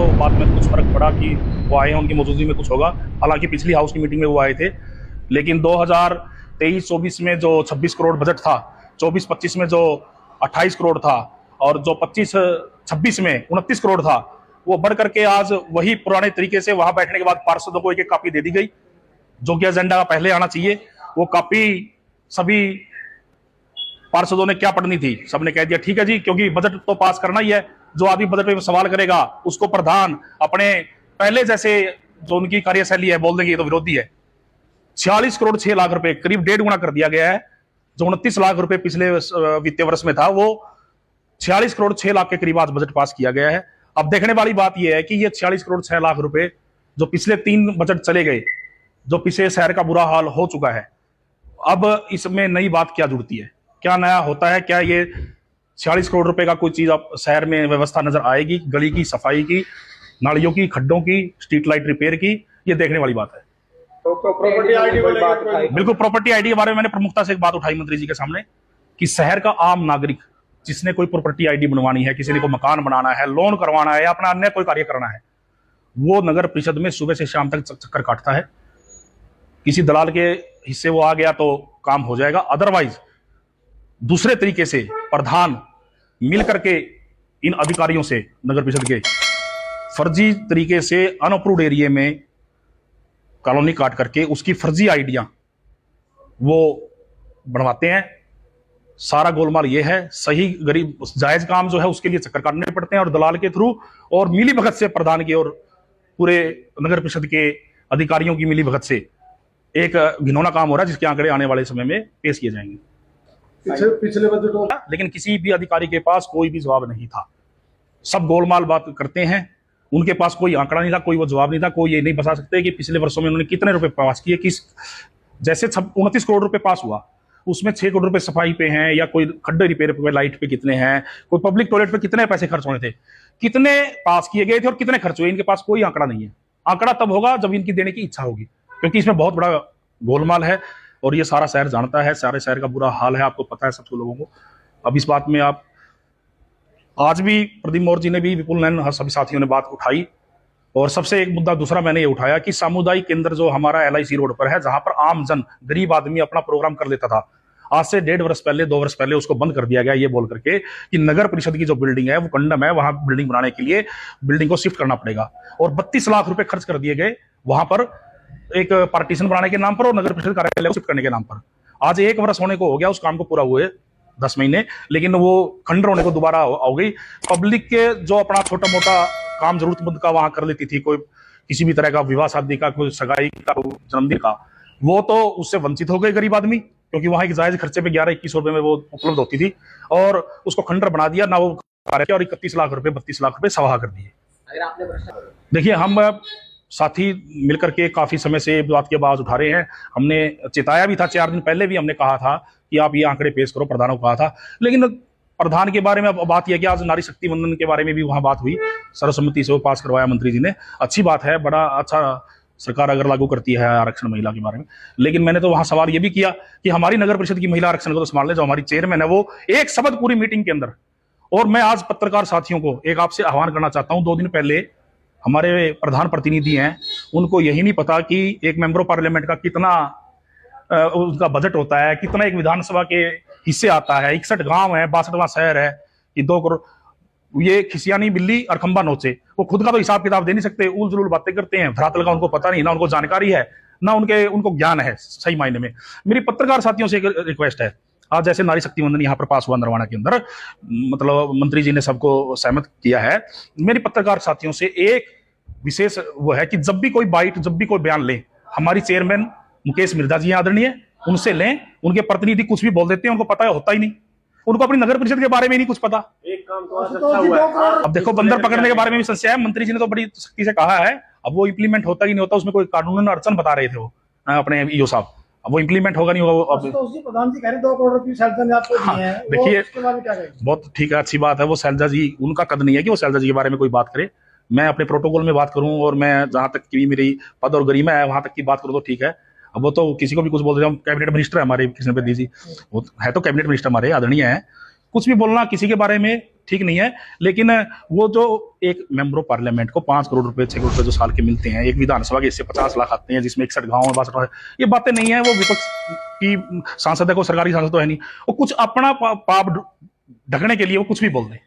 तो बाद में कुछ फर्क पड़ा कि वो आए हैं, उनकी मौजूदगी में कुछ होगा। हालांकि पिछली हाउस की मीटिंग में वो आए थे, लेकिन 2023-24 में जो 26 करोड़ बजट था, 24-25 में जो 28 करोड़ था, और जो 25-26 में 29 करोड़ था, वो बढ़ करके आज वही पुराने तरीके से वहां बैठने के बाद पार्षदों को एक एक कॉपी दे दी गई, जो कि एजेंडा पहले आना चाहिए। वो कॉपी सभी पार्षदों ने क्या पढ़नी थी, सबने कह दिया ठीक है जी, क्योंकि बजट तो पास करना ही है। जो आदमी बजट पे सवाल करेगा उसको प्रधान अपने पहले जैसे जो उनकी कार्यशैली है बोल देंगे ये तो विरोधी है। 46 करोड़ 6 लाख रुपए, करीब 1.5 गुना कर दिया गया है। जो 29 लाख रुपए पिछले वित्तीय वर्ष में था, वो 46 करोड़ 6 लाख के करीब आज बजट पास किया गया है। अब देखने वाली बात यह है कि ये 46 करोड़ 6 लाख रुपए जो पिछले 3 बजट चले गए, जो पिछले शहर का बुरा हाल हो चुका है, अब इसमें नई बात क्या जुड़ती है, क्या नया होता है? क्या ये 46 करोड़ रुपए का कोई चीज अब शहर में व्यवस्था नजर आएगी? गली की सफाई की, नालियों की, खड्डों की, स्ट्रीट लाइट रिपेयर की, ये देखने वाली बात है। तो प्रॉपर्टी आईडी बिल्कुल, प्रॉपर्टी आईडी के बारे में मैंने प्रमुखता से एक बात उठाई मंत्री जी के सामने कि शहर का आम नागरिक जिसने कोई प्रॉपर्टी आईडी बनवानी है, किसी ने कोई मकान बनाना है, लोन करवाना है या अपना अन्य कोई कार्य करना है, वो नगर परिषद में सुबह से शाम तक चक्कर काटता है। किसी दलाल के हिस्से वो आ गया तो काम हो जाएगा, अदरवाइज दूसरे तरीके से प्रधान मिल करके इन अधिकारियों से, नगर परिषद के, फर्जी तरीके से अनअप्रूव्ड एरिया में कॉलोनी काट करके उसकी फर्जी आइडिया वो बनवाते हैं। सारा गोलमाल ये है, सही गरीब जायज काम जो है उसके लिए चक्कर काटने पड़ते हैं और दलाल के थ्रू और मिली भगत से प्रधान की और पूरे नगर परिषद के अधिकारियों की मिली भगत से एक घिनौना काम हो रहा है, जिसके आंकड़े आने वाले समय में पेश किए जाएंगे। पिछले बजट, लेकिन किसी भी अधिकारी के पास कोई भी जवाब नहीं था। सब गोलमाल बात करते हैं, उनके पास कोई आंकड़ा नहीं था, कोई वो जवाब नहीं था। कोई ये नहीं बता सकते कि पिछले वर्षों में उन्होंने कितने रुपए पास किए। किस जैसे 29 करोड़ रुपए पास हुआ, उसमें 6 करोड़ रुपए सफाई पे हैं, या कोई खड्डे रिपेयर पे, लाइट पे कितने हैं, कोई पब्लिक टॉयलेट पे कितने पैसे खर्च होने थे, कितने पास किए गए थे और कितने खर्च हुए, इनके पास कोई आंकड़ा नहीं है। आंकड़ा तब होगा जब इनकी देने की इच्छा होगी, क्योंकि इसमें बहुत बड़ा गोलमाल है और ये सारा शहर जानता है, सारे शहर का बुरा हाल है, आपको पता है सब लोगों को। अब इस बात में आप आज भी प्रदीप मौर्य जी ने भी, विपुल नैन, सभी साथियों ने बात उठाई। और सबसे एक मुद्दा दूसरा मैंने ये उठाया कि सामुदायिक केंद्र जो हमारा LIC रोड पर है, जहां पर आम जन, गरीब आदमी अपना प्रोग्राम कर लेता था, आज से 1.5 वर्ष पहले, 2 वर्ष पहले उसको बंद कर दिया गया, ये बोल करके कि नगर परिषद की जो बिल्डिंग है वो कंडम है, वहां बिल्डिंग बनाने के लिए बिल्डिंग को शिफ्ट करना पड़ेगा। और 32 लाख रुपए खर्च कर दिए गए वहां पर एक पार्टीशन बनाने के नाम पर और नगर परिषद कार्यालय को शिफ्ट करने के नाम पर। आज 1 वर्ष होने को हो गया उस काम को पूरा हुए, 10 महीने, लेकिन वो खंडर होने को दोबारा हो गई। पब्लिक के जो अपना छोटा मोटा काम जरूरतमंद का वहां कर लेती थी, कोई किसी भी तरह का विवाह शादी का, कोई सगाई का, जन्मदिन का, वो तो उससे वंचित हो गए गरीब आदमी, क्योंकि वहां एक जायज खर्चे पे 11-21 रुपए में वो उपलब्ध होती थी, और उसको खंडर बना दिया ना, वो कार्य, और 31 लाख रुपए 32 लाख रुपए सवाह कर दिए। देखिए, हम साथी मिलकर के काफी समय से बात की आवाज उठा रहे हैं। हमने चेताया भी था, 4 दिन पहले भी हमने कहा था कि आप ये आंकड़े पेश करो, प्रधानों को कहा था। लेकिन प्रधान के बारे में अब बात यह कि आज नारी शक्ति वंदन के बारे में भी वहां बात हुई, सर्वसम्मति से वो पास करवाया मंत्री जी ने, अच्छी बात है, बड़ा अच्छा सरकार अगर लागू करती है आरक्षण महिला के बारे में। लेकिन मैंने तो वहां सवाल ये भी किया कि हमारी नगर परिषद की महिला आरक्षण को तो संभाल ले, जो हमारी चेयरमैन है वो एक शब्द पूरी मीटिंग के अंदर। और मैं आज पत्रकार साथियों को एक आपसे आह्वान करना चाहता हूं, 2 दिन पहले हमारे प्रधान प्रतिनिधि हैं, उनको यही नहीं पता कि एक मेंबर ऑफ पार्लियामेंट का कितना उनका बजट होता है, कितना एक विधानसभा के हिस्से आता है, 61 गांव है, 62वां शहर है, कि 2 करोड़। ये खिसियानी बिल्ली और खंबा नोचे, वो खुद का तो हिसाब किताब दे नहीं सकते, उल जुलूल बातें करते हैं, धरातल का उनको पता नहीं, ना उनको जानकारी है, ना उनको ज्ञान है सही मायने में। मेरी पत्रकार साथियों से एक रिक्वेस्ट है, आज जैसे नारी शक्ति वंदन यहाँ पर पास हुआ नरवाना के अंदर, मतलब मंत्री जी ने सबको सहमत किया है, मेरी पत्रकार साथियों से एक विशेष वो है कि जब भी कोई बाइट, जब भी कोई बयान ले, हमारी चेयरमैन मुकेश मिर्जा जी आदरणीय, उनसे लें। उनके प्रतिनिधि कुछ भी बोल देते हैं, उनको पता होता ही नहीं, उनको अपनी नगर परिषद के बारे में नहीं कुछ पता। एक काम तो आज अच्छा हुआ है। अब देखो, बंदर पकड़ने के बारे में भी संशय है, मंत्री जी ने तो बड़ी सख्ती से कहा है, अब वो इंप्लीमेंट होता ही नहीं होता, उसमें कोई कानून अड़चन बता रहे थे वो अपने ईओ साहब, अब वो इंप्लीमेंट होगा नहीं होगा। अब तो उसी प्रधान जी कह रहे 2 करोड़ रुपए सैलजा ने आपको दिए हैं, देखिए, उसके बारे में क्या कहेंगे? बहुत ठीक है, अच्छी बात है, वो सैलजा जी, उनका कद नहीं है कि वो सैलजा जी के बारे में कोई बात करे। मैं अपने प्रोटोकॉल में बात करूं, और मैं जहां तक की मेरी पद और गरिमा है वहां तक की बात करूं तो ठीक है। अब वो तो किसी को भी कुछ बोल रहे हैं, कैबिनेट मिनिस्टर है हमारे, कृष्ण बेदी जी, वो है तो कैबिनेट मिनिस्टर हमारे आदरणीय है, कुछ भी बोलना किसी के बारे में ठीक नहीं है। लेकिन वो जो एक मेंबर ऑफ पार्लियामेंट को 5 करोड़ रुपए 6 करोड़ रुपए जो साल के मिलते हैं, एक विधानसभा के इससे 50 लाख आते हैं जिसमें 61 गाँव 62, ये बातें नहीं है। वो विपक्ष की सांसद है, को सरकारी सांसद तो है नहीं, वो कुछ अपना पाप ढकने के लिए वो कुछ भी बोल दें।